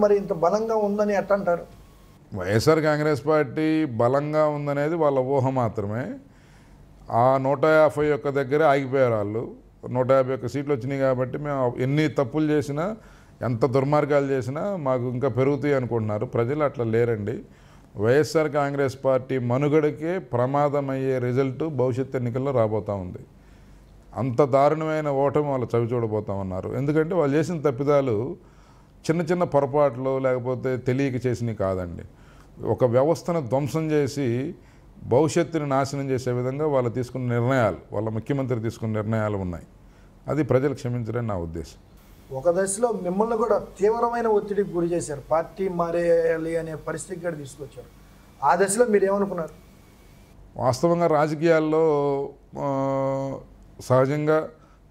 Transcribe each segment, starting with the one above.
మరి మరి ఇంత బలంగా ఉందని ఎట్లా అంటారు? వైఎస్ఆర్ కాంగ్రెస్ పార్టీ బలంగా ఉందనేది వాళ్ళ ఊహ మాత్రమే. ఆ 151 దగ్గరే ఆగిపోయారు వాళ్ళు. 151 సీట్లు వచ్చినాయి కాబట్టి మేము ఎన్ని తప్పులు చేసినా, ఎంత దుర్మార్గాలు చేసినా మాకు ఇంకా పెరుగుతాయి అనుకుంటున్నారు. ప్రజలు అట్లా లేరండి. వైఎస్ఆర్ కాంగ్రెస్ పార్టీ మనుగడకే ప్రమాదమయ్యే రిజల్ట్ భవిష్యత్ ఎన్నికల్లో రాబోతూ ఉంది. అంత దారుణమైన ఓటమి వాళ్ళు చవి చూడబోతా ఉన్నారు. ఎందుకంటే వాళ్ళు చేసిన తప్పిదాలు చిన్న చిన్న పొరపాట్లు లేకపోతే తెలియక చేసినవి కాదండి. ఒక వ్యవస్థను ధ్వంసం చేసి భవిష్యత్తుని నాశనం చేసే విధంగా వాళ్ళు తీసుకున్న నిర్ణయాలు, వాళ్ళ ముఖ్యమంత్రి తీసుకున్న నిర్ణయాలు ఉన్నాయి. అది ప్రజలు క్షమించరని నా ఉద్దేశం. ఒక దశలో మిమ్మల్ని కూడా తీవ్రమైన ఒత్తిడికి గురి చేశారు, పార్టీ మారేయాలి అనే పరిస్థితికి కూడా తీసుకొచ్చారు. ఆ దశలో మీరు ఏమనుకున్నారు? వాస్తవంగా రాజకీయాల్లో సహజంగా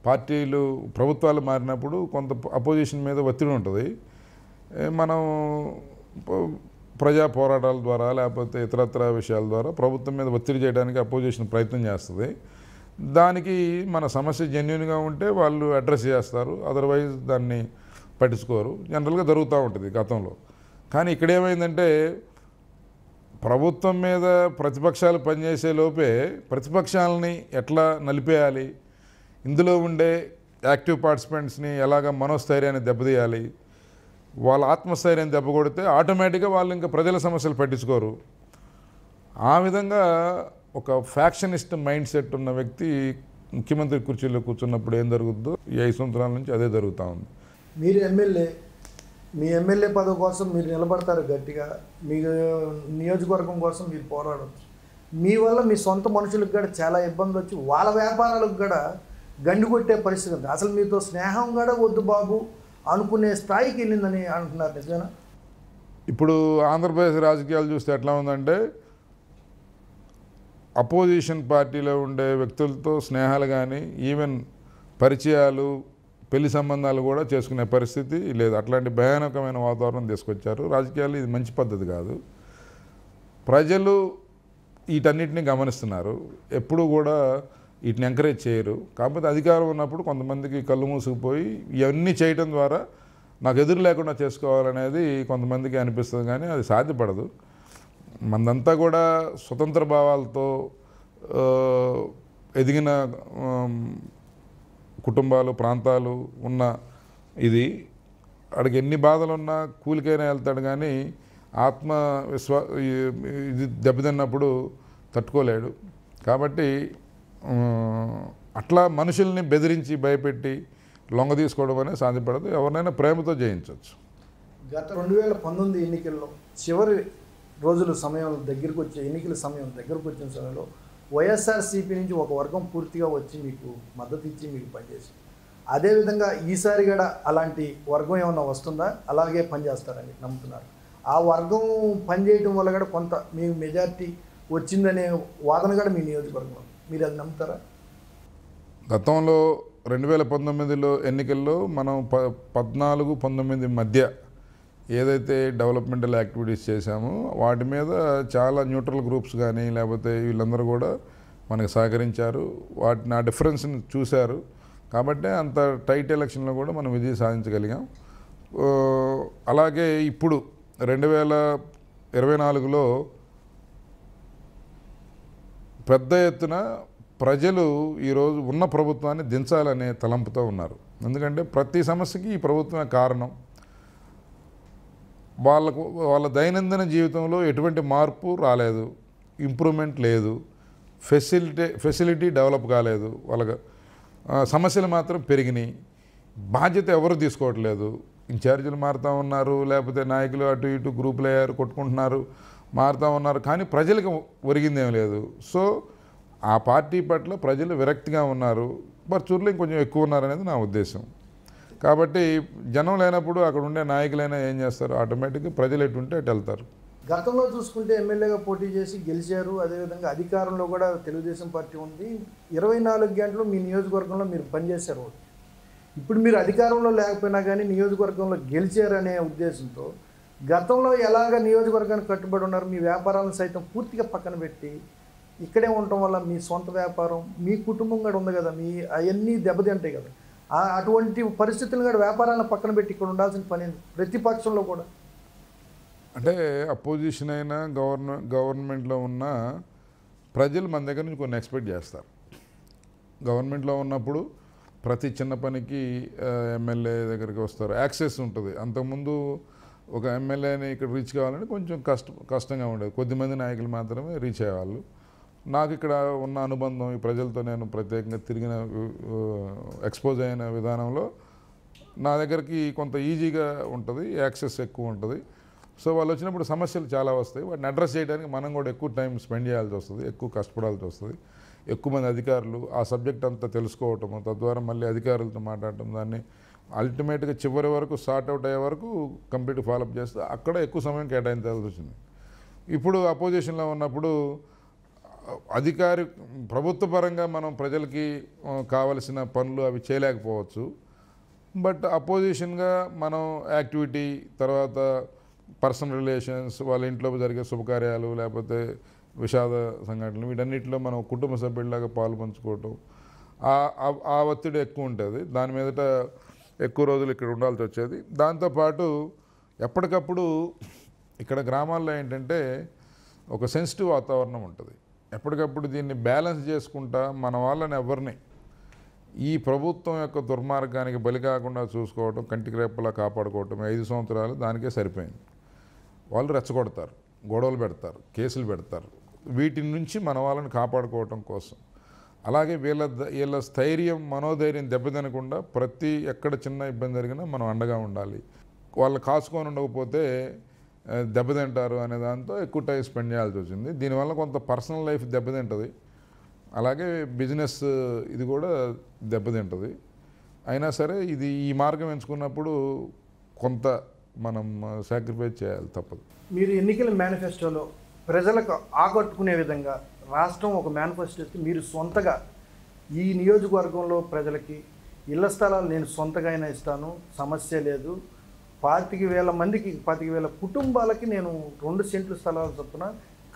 పార్టీలు ప్రభుత్వాలు మారినప్పుడు కొంత అపోజిషన్ మీద ఒత్తిడి ఉంటుంది. మనం ప్రజా పోరాటాల ద్వారా లేకపోతే ఇతరత్ర విషయాల ద్వారా ప్రభుత్వం మీద ఒత్తిడి చేయడానికి అపోజిషన్ ప్రయత్నం చేస్తుంది. దానికి మన సమస్య జెన్యూన్గా ఉంటే వాళ్ళు అడ్రస్ చేస్తారు, అదర్వైజ్ దాన్ని పట్టించుకోరు. జనరల్గా జరుగుతూ ఉంటుంది గతంలో. కానీ ఇక్కడ ఏమైందంటే ప్రభుత్వం మీద ప్రతిపక్షాలు పనిచేసే లోపే ప్రతిపక్షాలని ఎట్లా నలిపేయాలి, ఇందులో ఉండే యాక్టివ్ పార్టిసిపెంట్స్ని ఎలాగ మనోస్థైర్యాన్ని దెబ్బతీయాలి, వాళ్ళ ఆత్మస్థైర్యాన్ని దెబ్బ కొడితే ఆటోమేటిక్గా వాళ్ళు ఇంకా ప్రజల సమస్యలు పట్టించుకోరు. ఆ విధంగా ఒక ఫ్యాక్షనిస్ట్ మైండ్ సెట్ ఉన్న వ్యక్తి ముఖ్యమంత్రి కుర్చీలో కూర్చున్నప్పుడు ఏం జరుగుతుందో ఈ 5 సంవత్సరాల నుంచి అదే జరుగుతూ ఉంది. మీరు మీ ఎమ్మెల్యే పదవి కోసం మీరు నిలబడతారు గట్టిగా, మీ నియోజకవర్గం కోసం మీరు పోరాడవచ్చు. మీ వల్ల మీ సొంత మనుషులకు కూడా చాలా ఇబ్బందులు వచ్చి వాళ్ళ వ్యాపారాలకు కూడా గండి కొట్టే పరిస్థితి ఉంది. అసలు మీతో స్నేహం కూడా వద్దు బాబు అనుకునే స్థాయికి వెళ్ళిందని అంటున్నారు, నిజమేనా? ఇప్పుడు ఆంధ్రప్రదేశ్ రాజకీయాలు చూస్తే ఎట్లా ఉందంటే అపోజిషన్ పార్టీలో ఉండే వ్యక్తులతో స్నేహాలు కానీ ఈవెన్ పరిచయాలు, పెళ్లి సంబంధాలు కూడా చేసుకునే పరిస్థితి లేదు. అట్లాంటి భయానకమైన వాతావరణం తీసుకొచ్చారు. రాజకీయాలు ఇది మంచి పద్ధతి కాదు. ప్రజలు వీటన్నిటిని గమనిస్తున్నారు, ఎప్పుడు కూడా వీటిని ఎంకరేజ్ చేయరు. కాకపోతే అధికారం ఉన్నప్పుడు కొంతమందికి కళ్ళు మూసుకుపోయి ఇవన్నీ చేయటం ద్వారా నాకు ఎదురు లేకుండా చేసుకోవాలనేది కొంతమందికి అనిపిస్తుంది, కానీ అది సాధ్యపడదు. మనదంతా కూడా స్వతంత్ర భావాలతో ఎదిగిన కుటుంబాలు, ప్రాంతాలు ఉన్న ఇది. అడిగి ఎన్ని బాధలున్నా కూలికైనా వెళ్తాడు, కానీ ఇది దెబ్బతిన్నప్పుడు తట్టుకోలేడు. కాబట్టి అట్లా మనుషుల్ని బెదిరించి భయపెట్టి లొంగ తీసుకోవడం అనేది సాధ్యపడదు. ఎవరినైనా ప్రేమతో జయించవచ్చు. గత 2019 ఎన్నికల్లో చివరి రోజుల సమయం దగ్గరకు వచ్చే ఎన్నికల సమయం దగ్గరకు వచ్చిన సమయంలో వైఎస్ఆర్సీపీ నుంచి ఒక వర్గం పూర్తిగా వచ్చి మీకు మద్దతు ఇచ్చి మీకు పనిచేసింది. అదేవిధంగా ఈసారి కూడా అలాంటి వర్గం ఏమన్నా వస్తుందా, అలాగే పనిచేస్తారని నమ్ముతున్నారు? ఆ వర్గం పనిచేయడం వల్ల కూడా కొంత మీ మెజార్టీ వచ్చిందనే వాదన కూడా మీ నియోజకవర్గంలో, మీరు అది నమ్ముతారా? గతంలో 2019లో ఎన్నికల్లో మనం 14-19 మధ్య ఏదైతే డెవలప్మెంటల్ యాక్టివిటీస్ చేశామో వాటి మీద చాలా న్యూట్రల్ గ్రూప్స్ కానీ లేకపోతే వీళ్ళందరూ కూడా మనకు సహకరించారు. వాటిని ఆ డిఫరెన్స్ని చూశారు. కాబట్టి అంత టైట్ ఎలక్షన్లో కూడా మనం విజయం సాధించగలిగాం. అలాగే ఇప్పుడు 2024లో పెద్ద ఎత్తున ప్రజలు ఈరోజు ఉన్న ప్రభుత్వాన్ని దించాలనే తలంపుతో ఉన్నారు. ఎందుకంటే ప్రతి సమస్యకి ఈ ప్రభుత్వమే కారణం. వాళ్ళ దైనందిన జీవితంలో ఎటువంటి మార్పు రాలేదు, ఇంప్రూవ్మెంట్ లేదు, ఫెసిలిటీ డెవలప్ కాలేదు. వాళ్ళ సమస్యలు మాత్రం పెరిగినాయి. బాధ్యత ఎవరు తీసుకోవట్లేదు. ఇన్ఛార్జీలు మారుతూ ఉన్నారు, లేకపోతే నాయకులు అటు ఇటు గ్రూపులు అయ్యారు, కొట్టుకుంటున్నారు, మారుతూ ఉన్నారు. కానీ ప్రజలకు ఒరిగిందేం లేదు. సో ఆ పార్టీ పట్ల ప్రజలు విరక్తిగా ఉన్నారు. పర్చూర్లో ఇంకొంచెం ఎక్కువ ఉన్నారనేది నా ఉద్దేశం. కాబట్టి జనం లేనప్పుడు అక్కడ ఉండే నాయకులైనా ఏం చేస్తారు, ఆటోమేటిక్గా ప్రజలు ఎటు ఉంటే అటు వెళ్తారు. గతంలో చూసుకుంటే ఎమ్మెల్యేగా పోటీ చేసి గెలిచారు. అదేవిధంగా అధికారంలో కూడా తెలుగుదేశం పార్టీ ఉంది. 24 గంటలు మీ నియోజకవర్గంలో మీరు పనిచేశారు. ఇప్పుడు మీరు అధికారంలో లేకపోయినా కానీ నియోజకవర్గంలో గెలిచారనే ఉద్దేశంతో గతంలో ఎలాగ నియోజకవర్గానికి కట్టుబడి ఉన్నారు, మీ వ్యాపారాలను సైతం పూర్తిగా పక్కన పెట్టి ఇక్కడే ఉండటం వల్ల మీ సొంత వ్యాపారం, మీ కుటుంబం కూడా ఉంది కదా, మీ అవన్నీ దెబ్బతింటాయి కదా. అటువంటి పరిస్థితులు కూడా వ్యాపారాలను పక్కన పెట్టి ఇక్కడ ఉండాల్సిన పని ఏంది? ప్రతిపక్షంలో కూడా అంటే అపోజిషన్ అయినా గవర్నమెంట్లో ఉన్న ప్రజలు మన దగ్గర నుంచి కొన్ని ఎక్స్పెక్ట్ చేస్తారు. గవర్నమెంట్లో ఉన్నప్పుడు ప్రతి చిన్న పనికి ఎమ్మెల్యే దగ్గరికి వస్తారు, యాక్సెస్ ఉంటుంది. అంతకుముందు ఒక ఎమ్మెల్యేని ఇక్కడ రీచ్ కావాలంటే కొంచెం కష్టంగా ఉండేది, కొద్దిమంది నాయకులు మాత్రమే రీచ్ అయ్యేవాళ్ళు. నాకు ఇక్కడ ఉన్న అనుబంధం, ఈ ప్రజలతో నేను ప్రత్యేకంగా తిరిగిన ఎక్స్పోజ్ అయిన విధానంలో నా దగ్గరికి కొంత ఈజీగా ఉంటుంది, యాక్సెస్ ఎక్కువ ఉంటుంది. సో వాళ్ళు వచ్చినప్పుడు సమస్యలు చాలా వస్తాయి, వాటిని అడ్రస్ చేయడానికి మనం కూడా ఎక్కువ టైం స్పెండ్ చేయాల్సి వస్తుంది, ఎక్కువ కష్టపడాల్సి వస్తుంది. ఎక్కువ మంది అధికారులు ఆ సబ్జెక్ట్ అంతా తెలుసుకోవటము, తద్వారా మళ్ళీ అధికారులతో మాట్లాడటం, దాన్ని అల్టిమేట్గా చివరి వరకు సార్ట్ అవుట్ అయ్యే వరకు కంప్లీట్ ఫాలోఅప్ చేస్తే అక్కడ ఎక్కువ సమయం కేటాయించాల్సి వచ్చింది. ఇప్పుడు అపోజిషన్లో ఉన్నప్పుడు ప్రభుత్వ పరంగా మనం ప్రజలకి కావలసిన పనులు అవి చేయలేకపోవచ్చు. బట్ అపోజిషన్గా మనం యాక్టివిటీ, తర్వాత పర్సనల్ రిలేషన్స్, వాళ్ళ ఇంట్లో జరిగే శుభకార్యాలు లేకపోతే విషాద సంఘటనలు, వీటన్నిటిలో మనం కుటుంబ సభ్యుల్లాగా పాలు పంచుకోవటం, ఆ ఒత్తిడి ఎక్కువ ఉంటుంది. దాని మీదట ఎక్కువ రోజులు ఇక్కడ ఉండాల్సి వచ్చేది. దాంతోపాటు ఎప్పటికప్పుడు ఇక్కడ గ్రామాల్లో ఏంటంటే ఒక సెన్సిటివ్ వాతావరణం ఉంటుంది. ఎప్పటికప్పుడు దీన్ని బ్యాలెన్స్ చేసుకుంటా మన వాళ్ళని ఎవరిని ఈ ప్రభుత్వం యొక్క దుర్మార్గానికి బలి కాకుండా చూసుకోవటం, కంటికి రెప్పలా కాపాడుకోవటం 5 సంవత్సరాలు దానికే సరిపోయింది. వాళ్ళు రెచ్చగొడతారు, గొడవలు పెడతారు, కేసులు పెడతారు. వీటి నుంచి మన వాళ్ళని కాపాడుకోవటం కోసం, అలాగే వీళ్ళ స్థైర్యం, మనోధైర్యం దెబ్బతినకుండా ఎక్కడ చిన్న ఇబ్బంది జరిగినా మనం అండగా ఉండాలి. వాళ్ళు కాచుకొని ఉండకపోతే దెబ్బతింటారు అనే దాంతో ఎక్కువ టైం స్పెండ్ చేయాల్సి వచ్చింది. దీనివల్ల కొంత పర్సనల్ లైఫ్ దెబ్బతింటుంది, అలాగే బిజినెస్ ఇది కూడా దెబ్బతింటుంది. అయినా సరే ఈ మార్గం ఎంచుకున్నప్పుడు కొంత మనం సాక్రిఫైస్ చేయాలి, తప్పదు. మీరు ఎన్నికల మేనిఫెస్టోలో ప్రజలకు ఆకట్టుకునే విధంగా రాష్ట్రం ఒక మేనిఫెస్టో ఇస్తే మీరు సొంతగా ఈ నియోజకవర్గంలో ప్రజలకి ఇళ్ల స్థలాలు నేను సొంతగా అయినా ఇస్తాను, సమస్య లేదు, 25,000 మందికి 25,000 కుటుంబాలకి నేను 2 సెంట్లు స్థలాలు చొప్పున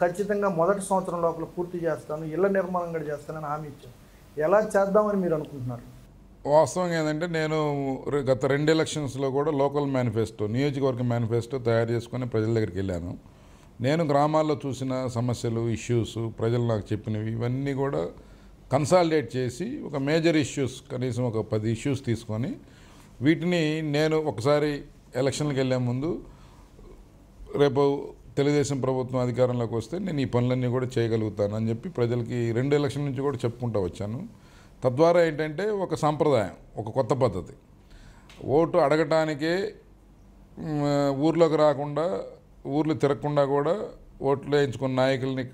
ఖచ్చితంగా మొదటి సంవత్సరం లోపల పూర్తి చేస్తాను, ఇళ్ల నిర్మాణం కూడా చేస్తానని హామీ ఇచ్చాను. ఎలా చేద్దామని మీరు అనుకుంటున్నారు? వాస్తవం ఏంటంటే నేను గత 2 ఎలక్షన్స్లో కూడా లోకల్ మేనిఫెస్టో, నియోజకవర్గ మేనిఫెస్టో తయారు చేసుకొని ప్రజల దగ్గరికి వెళ్ళాను. నేను గ్రామాల్లో చూసిన సమస్యలు, ఇష్యూస్, ప్రజలు నాకు చెప్పినవి ఇవన్నీ కూడా కన్సాలిడేట్ చేసి ఒక మేజర్ ఇష్యూస్, కనీసం ఒక 10 ఇష్యూస్ తీసుకొని వీటిని నేను ఒకసారి ఎలక్షన్లకు వెళ్ళే ముందు, రేపు తెలుగుదేశం ప్రభుత్వం అధికారంలోకి వస్తే నేను ఈ పనులన్నీ కూడా చేయగలుగుతాను అని చెప్పి ప్రజలకి 2 ఎలక్షన్ నుంచి కూడా చెప్పుకుంటూ వచ్చాను. తద్వారా ఏంటంటే ఒక సాంప్రదాయం, ఒక కొత్త పద్ధతి, ఓటు అడగటానికే ఊర్లోకి రాకుండా, ఊర్లు తిరగకుండా కూడా ఓట్లు వేయించుకున్న నాయకుల్ని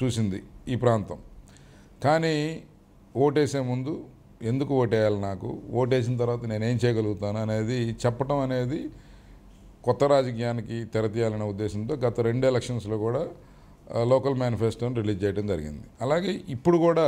చూసింది ఈ ప్రాంతం. కానీ ఓటేసే ముందు ఎందుకు ఓటేయాలి, నాకు ఓటేసిన తర్వాత నేనేం చేయగలుగుతాను అనేది చెప్పటం అనేది కొత్త రాజకీయానికి తెరతీయాలనే ఉద్దేశంతో గత 2 ఎలక్షన్స్లో కూడా లోకల్ మేనిఫెస్టోని రిలీజ్ చేయడం జరిగింది. అలాగే ఇప్పుడు కూడా